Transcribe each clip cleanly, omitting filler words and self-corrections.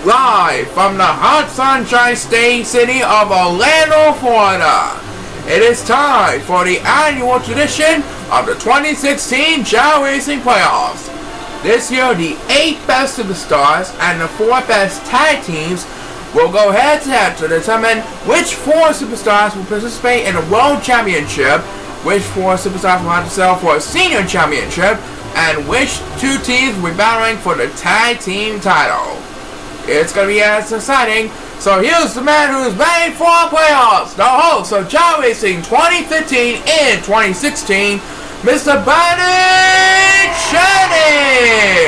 live from the hot sunshine state city of Orlando, Florida. It is time for the annual tradition of the 2016 Chao Racing Playoffs. This year, the 8 best superstars and the 4 best tag teams will go head-to-head to determine which 4 superstars will participate in the World Championship, which 4 superstars will have to settle for a Senior Championship, and which 2 teams will be battling for the tag team title. It's going to be as exciting. So here's the man who's made for playoffs, the host of Chao Racing 2015 and 2016, Mr. Bernard Jennings.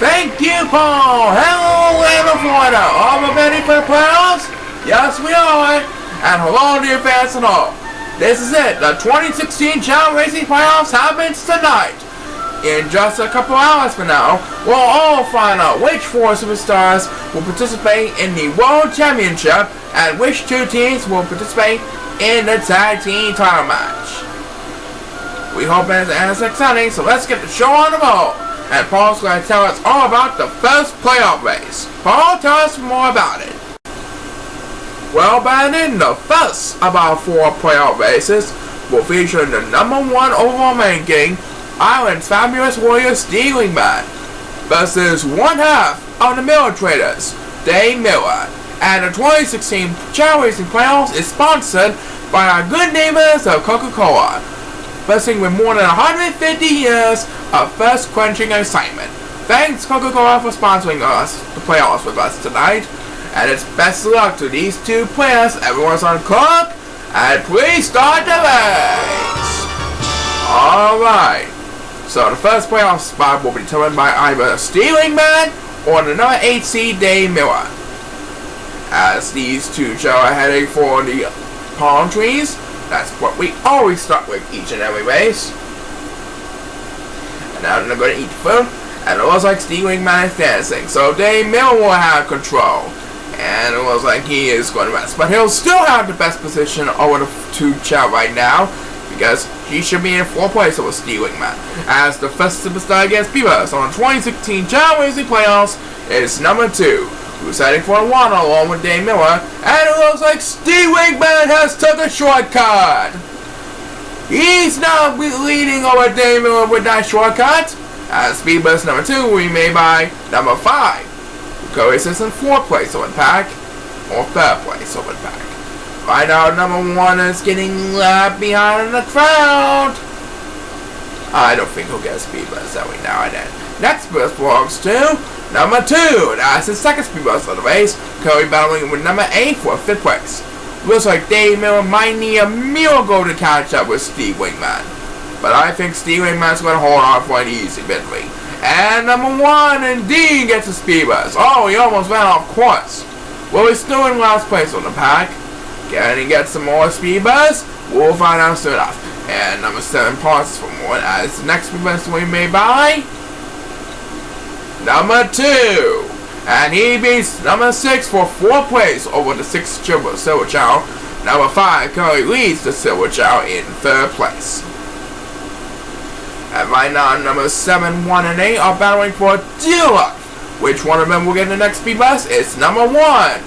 Thank you, Paul. Hello, Orlando, Florida. Are we ready for the playoffs? Yes, we are. And hello, dear fans and all. This is it. The 2016 Chao Racing Playoffs happens tonight. In just a couple hours from now, we'll all find out which 4 superstars will participate in the World Championship and which 2 teams will participate in the tag team title match. We hope it's as exciting, so let's get the show on the road. And Paul's going to tell us all about the first playoff race. Paul, tell us more about it. Well, Brandon, the first of our 4 playoff races will feature the #1 overall ranking Island's Fabulous Warrior Steve Wingman versus one half of the Miller Traders, Dave Miller. And the 2016 Chao Racing Playoffs is sponsored by our good neighbors of Coca-Cola, blessing with more than 150 years of thirst quenching excitement. Thanks Coca-Cola for sponsoring us the playoffs with us tonight. And it's best of luck to these 2 players. Everyone's on clock, and please start the race. Alright. So the first playoff spot will be determined by either Steve Wingman or the number 8 seed Dave Miller. As these 2 are heading for the palm trees, that's what we always start with each and every race. And now they're going to eat food, and it looks like Steve Wingman is dancing, so Dave Miller will have control. And it looks like he is going to rest, but he'll still have the best position over the 2 right now, because he should be in 4th place over Steve Wingman. As the first superstar against Beavers on the 2016 Chao Racing Playoffs is number 2, who's heading for a 1 along with Dave Miller, and it looks like Steve Wingman has took a shortcut. He's now leading over Dave Miller with that shortcut, as Beavers number 2 will be made by number 5, who currently sits in 4th place over the pack, or 3rd place over the pack. Right now, number 1 is getting left behind in the crowd. I don't think he'll get a speed bust every now and then. Next bus belongs to number 2. That's his 2nd speed bust of the race. Currently battling with number 8 for 5th place. Looks like Dave Miller might need a miracle to catch up with Steve Wingman. But I think Steve Wingman's going to hold on for an easy victory. And number 1 indeed gets a speed bust. Oh, he almost went off course. Well, he's still in last place on the pack. Can he get some more speed buzz? We'll find out soon enough. And number 7 pauses for more as the next speed buzz will be made by number 2. And he beats number 6 for 4th place over the 6th Silver Chao. Number 5 currently leads the Silver Chao in 3rd place. And right now, number 7, 1, and 8 are battling for dear luck. Which one of them will get the next speed buzz? It's number 1.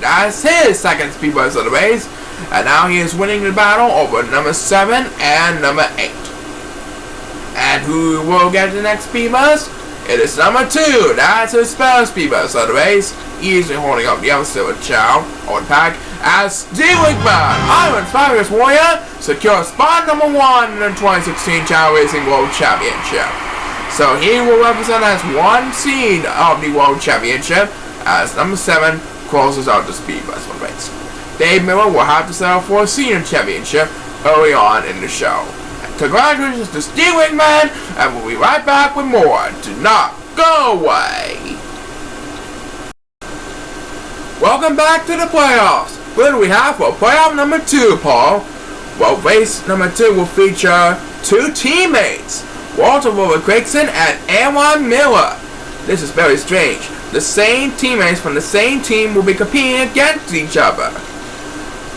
That's his 2nd speed buzz of the race. And now he is winning the battle over number 7 and number 8. And who will get the next speed buzz? It is number 2. That's his 3rd speed buzz of the race. Easily holding up the other Silver Chao on the pack as Steve Wingman, Island's Fabulous Warrior, secures spot number 1 in the 2016 Chao Racing World Championship. So he will represent as 1 seed of the World Championship as number 7 closes out the speed buzz for the race. Dave Miller will have to settle for a Senior Championship early on in the show. And congratulations to Steve Wingman, and we'll be right back with more. Do not go away. Welcome back to the playoffs. What do we have for playoff number 2, Paul? Well, race number 2 will feature 2 teammates, Walter Gregson and Aaron Miller. This is very strange. The same teammates from the same team will be competing against each other.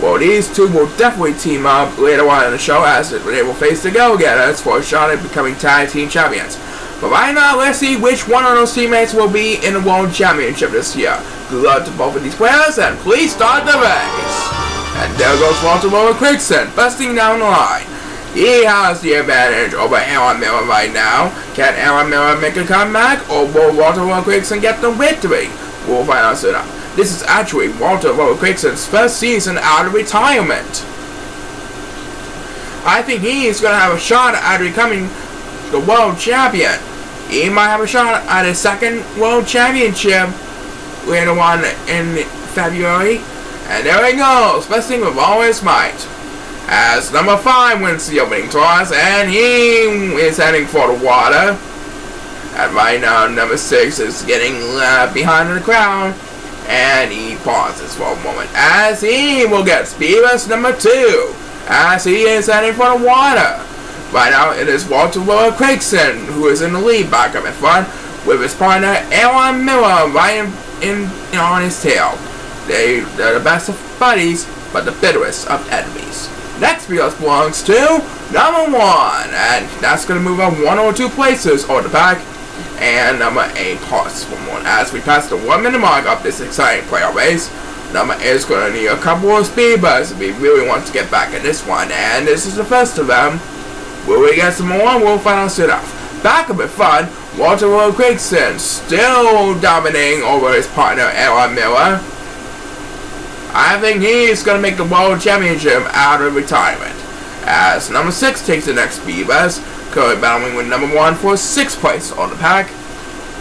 Well, these 2 will definitely team up later on in the show as they will face the go-getters for a shot at becoming tag team champions. But right now, let's see which one of those teammates will be in the World Championship this year. Good luck to both of these players, and please start the race. And there goes Walter Quickson, busting down the line. He has the advantage over Aaron Miller right now. Can Aaron Miller make a comeback, or will Walter Quickson get the victory? We'll find out soon enough. This is actually Walter Quickson's first season out of retirement. I think he's going to have a shot at becoming the world champion. He might have a shot at his second world championship later on in February. And there he goes, busting with all his might. As number 5 wins the opening toss, and he is heading for the water. And right now, number 6 is getting left behind in the crowd. And he pauses for a moment as he will get speed bus number 2. As he is heading for the water. Right now, it is Walter Quickson who is in the lead back up in front with his partner Aaron Miller right in on his tail. They're the best of buddies, but the bitterest of enemies. Next because belongs to number 1, and that's going to move up 1 or 2 places over the back. And number 8 pauses for one as we pass the 1 minute mark of this exciting playoff race. Number 8 is going to need a couple of speed busts if he really wants to get back in this one, and this is the first of them. Will we get some more? We'll find out soon enough. Back up in front, Walter Quickson still dominating over his partner Aaron Miller. I think he's going to make the World Championship out of retirement. As number 6 takes the next speed bus, currently battling with number 1 for 6th place on the pack.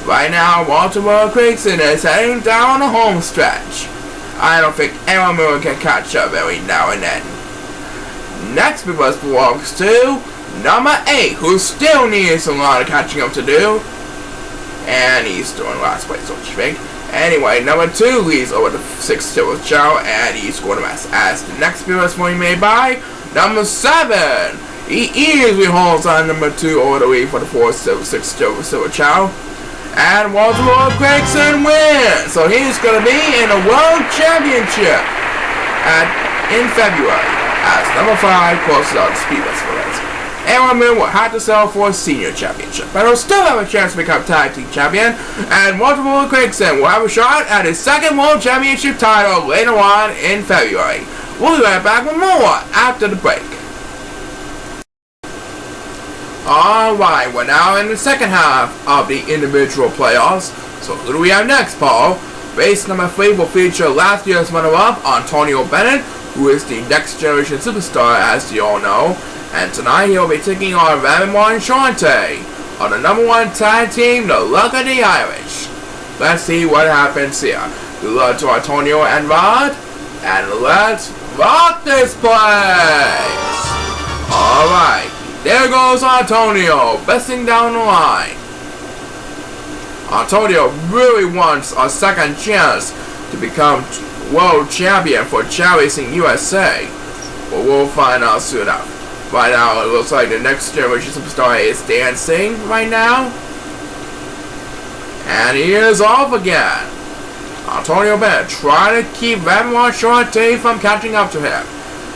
Right now, Walter Quickson is heading down the home stretch. I don't think Aaron Miller can catch up every now and then. Next speed bus belongs to number 8, who still needs a lot of catching up to do. And he's still in last place, don't you think? Anyway, number 2 leads over the 6th still with Chao, and he's going to mess. As the next speed bus will be made by number 7. He easily holds on number 2 over the lead for the 4th, 6th still with Chao. And Walter Quickson wins. So he's going to be in a World Championship in February. As number 5 closes out the speed bus for us. Aaron Miller will have to settle for a senior championship, but he'll still have a chance to become tag team champion. And Walter Quickson will have a shot at his second World Championship title later on in February. We'll be right back with more after the break. Alright, we're now in the second half of the individual playoffs. So who do we have next, Paul? Race number 3 will feature last year's runner-up, Antonio Bennett, who is the next generation superstar, as you all know. And tonight he'll be taking on Ramon Shante on the number 1 tag team, the Luck of the Irish. Let's see what happens here. Good luck to Antonio and Rod, and let's rock this place! Alright. There goes Antonio, besting down the line. Antonio really wants a second chance to become world champion for Chao Racing USA. But we'll find out soon enough. Right now, it looks like the next generation superstar is dancing right now. And he is off again. Antonio Bennett trying to keep Ramon Shante from catching up to him.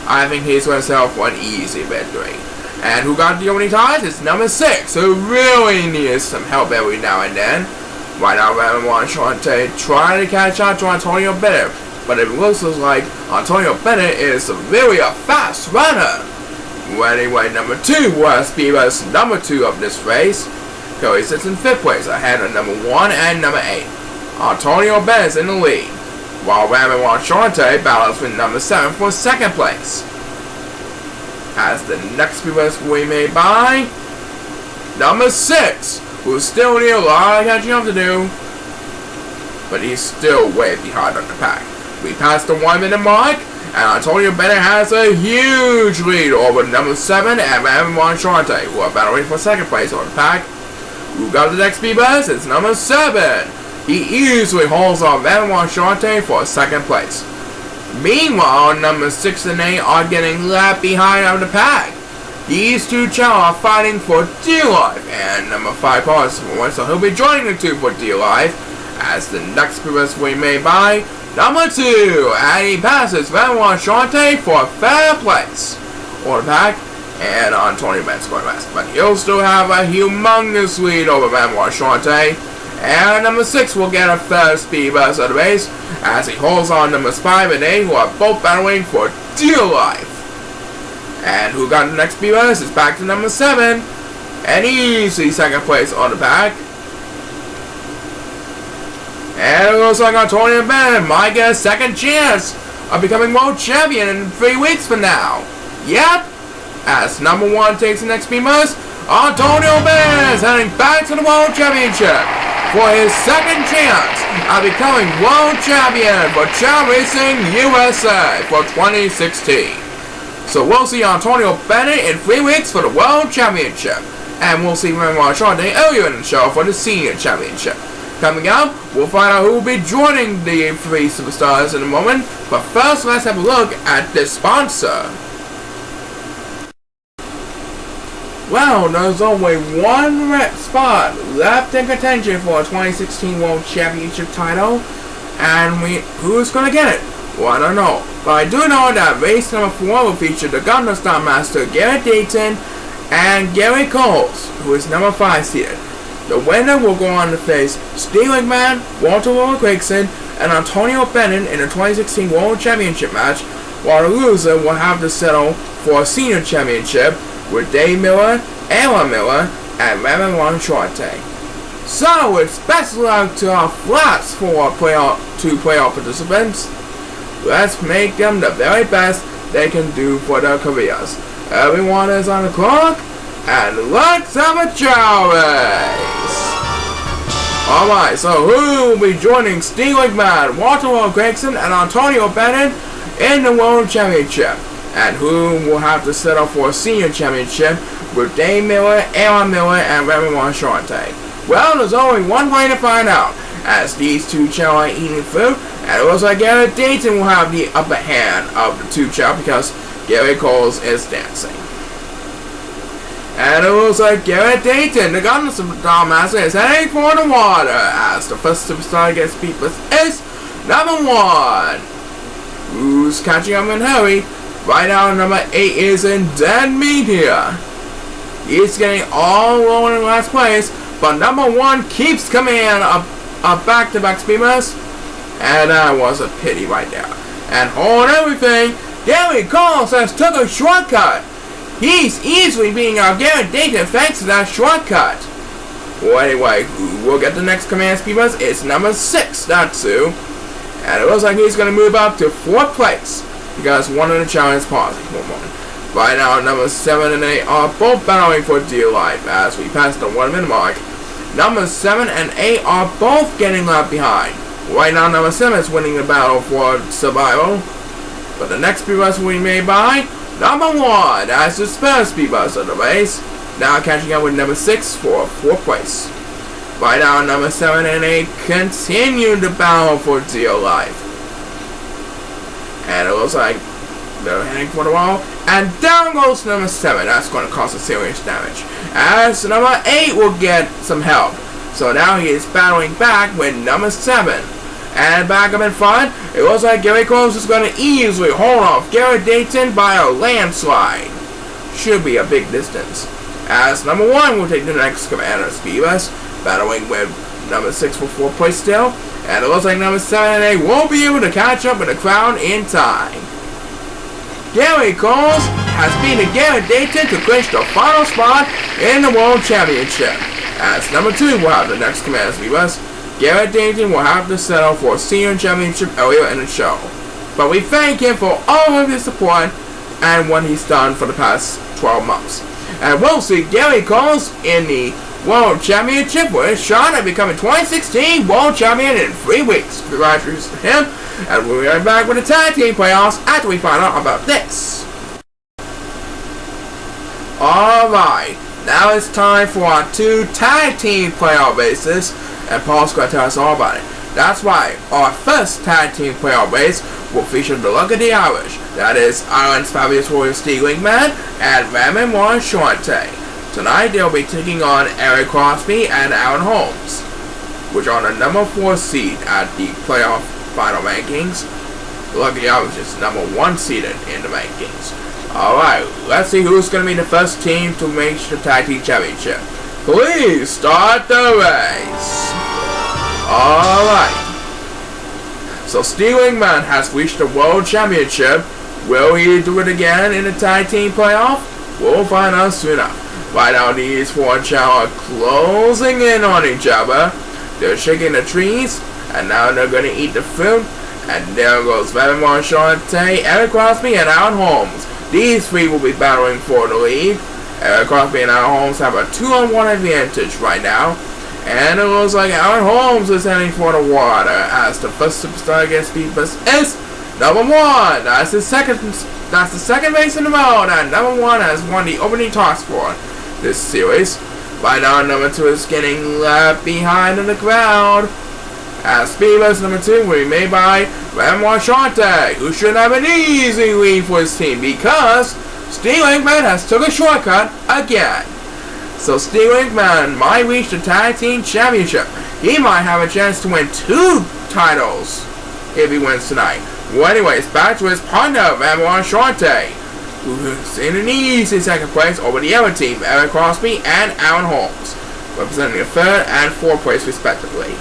I think he's going to settle for an easy victory. And who got the opening ties? It's number 6, who really needs some help every now and then. Right now, Ramon Shante trying to catch up to Antonio Bennett. But it looks like Antonio Bennett is really a fast runner. Well, anyway, number 2 was Speedbus number 2 of this race. Cody sits in 5th place ahead of number 1 and number 8. Antonio Bennett's in the lead, while Ramon Shante battles with number 7 for 2nd place. As the next Speedbus will be made by number 6, who still need a lot of catching up to do, but he's still way behind on the pack. We passed the 1 minute mark, and Antonio Bennett has a huge lead over number 7 and Ramon Shante, who are battling for 2nd place on the pack. Who got the next speed bus? It's number 7. He easily holds on Ramon Shante for 2nd place. Meanwhile, number 6 and 8 are getting left behind on the pack. These two Chao are fighting for dear life, and number 5 pauses for one, so he'll be joining the 2 for dear life, as the next speed bus will be made by number 2, and he passes Ramon Shante for 3rd place on the pack. and Antonio Ben's going last. But he'll still have a humongous lead over Benoit Chante. And number 6 will get a first speed boost at the base as he holds on numbers 5 and 8 who are both battling for dear life. And who got the next speed boost is back to number 7. And easy second place on the back. And it looks like Antonio Ben might get a second chance of becoming world champion in 3 weeks from now. Yep. As number 1 takes the next speed boost, Antonio Ben is heading back to the world championship for his second chance of becoming world champion for Chao Racing USA for 2016. So we'll see Antonio Bennett in 3 weeks for the world championship. And we'll see Benoit Chante earlier in the show for the senior championship. Coming up, we'll find out who will be joining the 3 superstars in a moment. But first, let's have a look at this sponsor. Well, there's only one spot left in contention for a 2016 World Championship title. And who's going to get it? Well, I don't know. But I do know that race number 4 will feature the Gundam Star Master Garrett Dayton and Gary Coles, who is number 5 seeded. The winner will go on to face Steve Man, Walter Gregson, and Antonio Bennett in the 2016 World Championship match, while the loser will have to settle for a senior championship with Dave Miller, Aaron Miller, and Benoit Chante. So it's best of luck to our last 2 playoff participants. Let's make them the very best they can do for their careers. Everyone is on the clock, and let's have a Chao race! Alright, so who will be joining Steve McMahon, Walter Gregson, and Antonio Bennett in the World Championship? And who will have to settle for a senior championship with Dave Miller, Aaron Miller, and Benoit Chante? Well, there's only one way to find out, as these 2 Chao are eating food, and it looks like Garrett Dayton will have the upper hand of the 2 Chao because Gary Coles is dancing. And it looks like Garrett Dayton, the Gundam Star Master, is heading for the water as the first superstar gets beatless is number 1. Who's catching up in hurry? Right now, number 8 is in dead media. He's getting all rolling in last place, but number 1 keeps coming in a back-to-back speed boost. And that was a pity right there. And hold everything, Gary Coles has took a shortcut. He's easily beating out Garrett Dayton thanks to that shortcut. Well, anyway, who will get the next command speed boost? It's number 6, Natsu. And it looks like he's going to move up to 4th place because one of the Chao is pausing. Right now, number 7 and 8 are both battling for dear life as we pass the 1 minute mark. Numbers 7 and 8 are both getting left behind. Right now, number 7 is winning the battle for survival. But the next speed boost will be made by number 1 as the first speed boost of the race. Now catching up with number 6 for 4th place. Right now, number 7 and 8 continue the battle for dear life. And it looks like they're heading for the wall. And down goes number 7. That's going to cause a serious damage. As number 8 will get some help. So now he is battling back with number 7. And back up in front, it looks like Gary Coles is going to easily hold off Garrett Dayton by a landslide. Should be a big distance. As number 1 will take the next commander speed boost, battling with number 6 for 4th place still. And it looks like number 7 and 8 won't be able to catch up with the crowd in time. Gary Coles has beaten Garrett Dayton to clinch the final spot in the World Championship. As number 2 will have the next commander speed boost, Garrett Dayton will have to settle for a senior championship earlier in the show. But we thank him for all of his support and what he's done for the past 12 months. And we'll see Gary Coles in the World Championship with a shot at becoming 2016 World Champion in 3 weeks. Congratulations to him. And we'll be right back with the tag team playoffs after we find out about this. Alright, now it's time for our 2 tag team playoff races. And Paul's going to tell us all about it. That's right, our first tag team playoff race will feature the Luck of the Irish. That is Ireland's Fabulous Warrior Steve Wingman and Benoit Chante. Tonight they'll be taking on Eric Crosby and Aaron Holmes, which are the number 4 seed at the playoff final rankings. The Luck of the Irish is number 1 seeded in the rankings. Alright, let's see who's going to be the first team to reach the Tag Team Championship. Please start the race. Alright. So Steel Wingman has reached the World Championship. Will he do it again in the Tag Team Playoff? We'll find out soon enough. Right now these four Chao are closing in on each other. They're shaking the trees, and now they're going to eat the fruit. And there goes Venom Shante, Eric Crosby, and Alan Holmes. These three will be battling for the lead. Eric Crosby and Alan Holmes have a 2-on-1 advantage right now. And it looks like Alan Holmes is heading for the water as the first superstar against Speedbus is number 1. That's the second race in a row that number 1 has won the opening toss for this series. Right now number 2 is getting left behind in the crowd. As Speedbus number 2 will be made by Renoir Shante, who should have an easy lead for his team because Steel Wingman has took a shortcut again. So Steel Wingman might reach the Tag Team Championship. He might have a chance to win 2 titles if he wins tonight. Well, anyways, back to his partner, Renoir Shante, who's in an easy second place over the other team, Eric Crosby and Alan Holmes, representing the 3rd and 4th place respectively.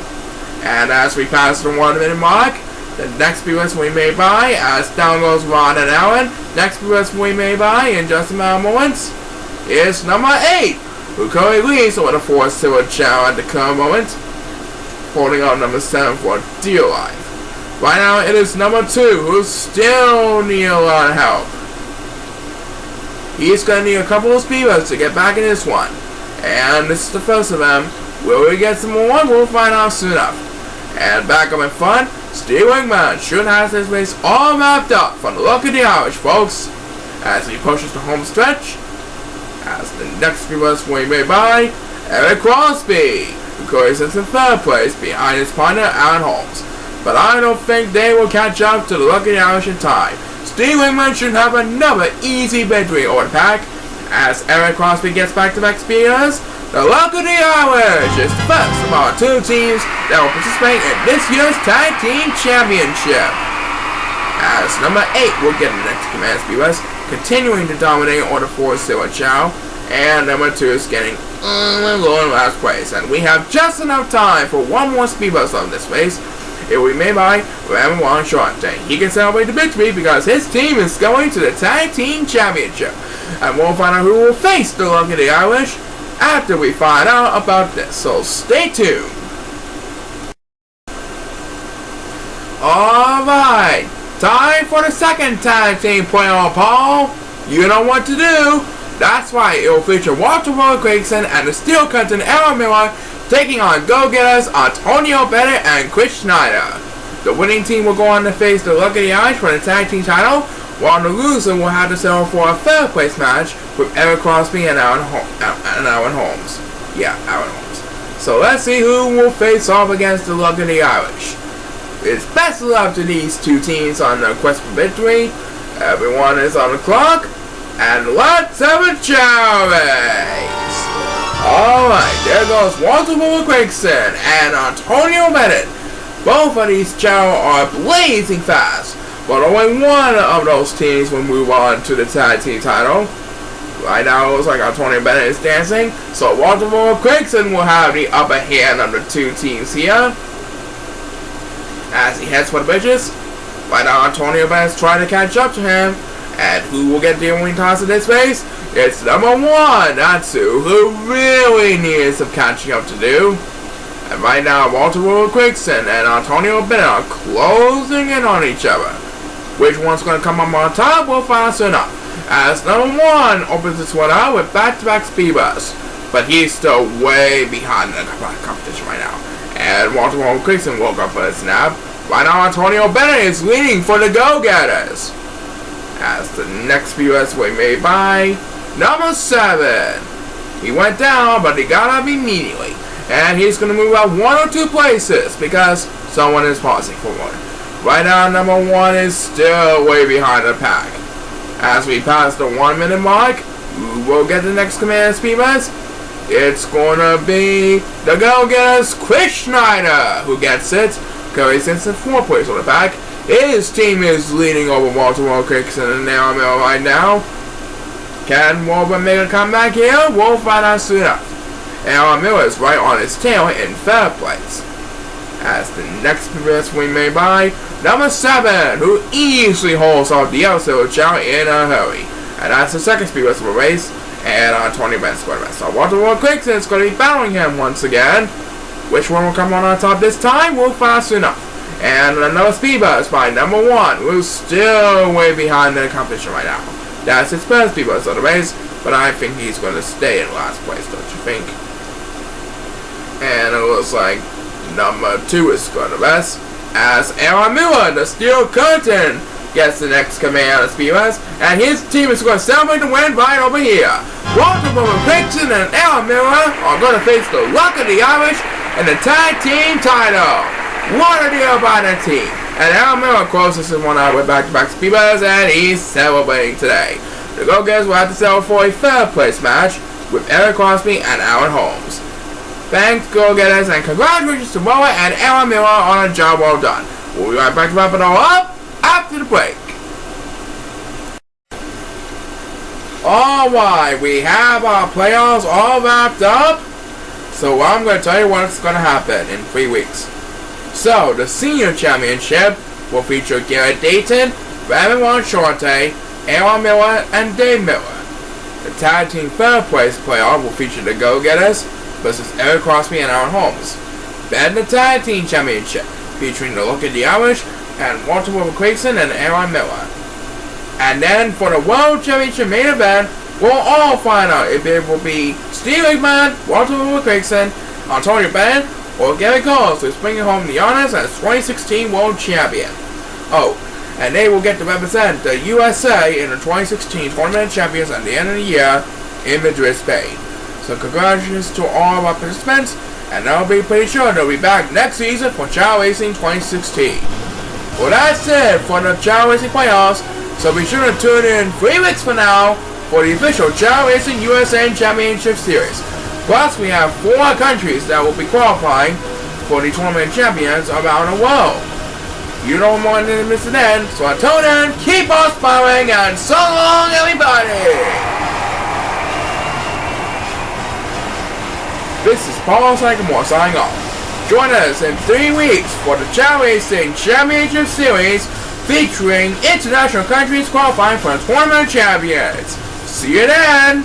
And as we pass the 1 minute mark, the next viewers will be made by, as down goes Ron and Alan, next viewers will be made by, in just a matter of moments, is number 8, who currently leads with a 4-0 Chao at the current moment, holding up number 7 for dear life. Right now it is number 2, who still needs a lot of help. He's going to need a couple of speeders to get back in this one. And this is the first of them. Will we get some more? We'll find out soon enough. And back up in front, Steel Wingman should have this race all wrapped up from the look of the Irish, folks. As he pushes the home stretch, as the next few months will be made by Eric Crosby, who currently sits in 3rd place behind his partner Alan Holmes. But I don't think they will catch up to the luck of the Irish in time. Steel Wingman should have another easy victory over the pack. As Eric Crosby gets back-to-back speeders, the luck of the Irish is the first of our 2 teams that will participate in this year's Tag Team Championship. As number 8 will get the next command speeders, continuing to dominate on the 4-0 Chao, and number 2 is getting low in last place. And we have just enough time for one more speedbus on this race. It will be made by Renoir Shante. He can celebrate the victory because his team is going to the Tag Team Championship. And we'll find out who will face the luck of the Irish after we find out about this, so stay tuned. Alright, time for the second Tag Team Playoff, Paul. You know what to do. That's right, it will feature Walter Gregson and the Steel Curtain Aaron Miller taking on go-getters Antonio Bennett and Chris Schneider. The winning team will go on to face the luck of the Irish for the Tag Team title, while the loser will have to settle for a 3rd place match with Eric Crosby and Alan Holmes. Yeah, Alan Holmes. So let's see who will face off against the luck of the Irish. It's best of luck to these 2 teams on their quest for victory. Everyone is on the clock, and let's have a Chao race. Alright, there goes Walter Gregson and Antonio Bennett. Both of these Chao are blazing fast, but only one of those teams will move on to the Tag Team title. Right now it looks like Antonio Bennett is dancing, so Walter Gregson will have the upper hand on the 2 teams here. As he heads for the bridges, right now Antonio Bennett is trying to catch up to him. And who will get the winning toss in this race? It's number 1, Natsu, who really needs some catching up to do. And right now Walter Gregson and Antonio Bennett are closing in on each other. Which one's going to come up on top, we'll find out soon enough. As number 1 opens this one out with back-to-back speedbus. But he's still way behind the competition right now. And Walter Gregson woke up for a snap. Right now Antonio Bennett is leading for the go-getters. As the next speedbus will be made by number 7. He went down, but he got up immediately. And he's going to move out 1 or 2 places because someone is pausing for one. Right now, number 1 is still way behind the pack. As we pass the 1 minute mark, who will get the next command speedbus? It's going to be the go-getters Chris Schneider who gets it. Curry sits in 4th place on the pack. His team is leading over Walter Gregson and Aaron Miller right now. Can Wolverine make a comeback here? We'll find out soon enough. Aaron Miller is right on his tail in third place. As the next previous we made by number 7, who easily holds off the episode of Chao in a hurry. And that's the second previous of the race, and 20 minutes for the rest. So Waterworld Quickson is going to be battling him once again. Which one will come on top this time? We'll find out soon enough. And another speed bus by number 1, who's still way behind the competition right now. That's his first speed bus of the race, but I think he's going to stay in last place, don't you think? And it looks like number 2 is going to rest, as Aaron Miller, the Steel Curtain, gets the next command of speed bus, and his team is going to celebrate the win right over here. Waterworld Quickson and Aaron Miller are going to face the Luck of the Irish in the tag team title. What a deal by the team. And Aaron Miller, of course, this is one out with back-to-back speed bus, and he's celebrating today. The Go-Getters will have to settle for a third place match with Eric Crosby and Aaron Holmes. Thanks, Go-Getters, and congratulations to Moa and Aaron Miller on a job well done. We'll be right back to wrap it all up after the break. Alright, we have our playoffs all wrapped up. So I'm going to tell you what's going to happen in 3 weeks. So, the Senior Championship will feature Garrett Dayton, Raymond Shorte, Aaron Miller, and Dave Miller. The Tag Team Third Place playoff will feature the Go-Getters versus Eric Crosby and Aaron Holmes. Then the Tag Team Championship, featuring the Look at the Irish and Waterworld Quickson and Aaron Miller. And then for the World Championship main event, we'll all find out if it will be Steve McMahon, Waterworld Quickson, Antonio Bennett, or Gary Coles who's bringing home the honors as 2016 World Champion. Oh, and they will get to represent the USA in the 2016 Tournament of Champions at the end of the year in Madrid, Spain. So congratulations to all of our participants, and I'll be pretty sure they'll be back next season for Chao Racing 2016. Well, that's it for the Chao Racing playoffs, so be sure to tune in 3 weeks from now for the official Chao Racing USA Championship Series. Plus, we have 4 countries that will be qualifying for the Tournament Champions around the world. You don't want to miss it then, so until then, keep on smiling, and so long, everybody! This is Paul Sycamore signing off. Join us in 3 weeks for the Chao Racing Championship Series featuring international countries qualifying for the Tournament Champions. See you then!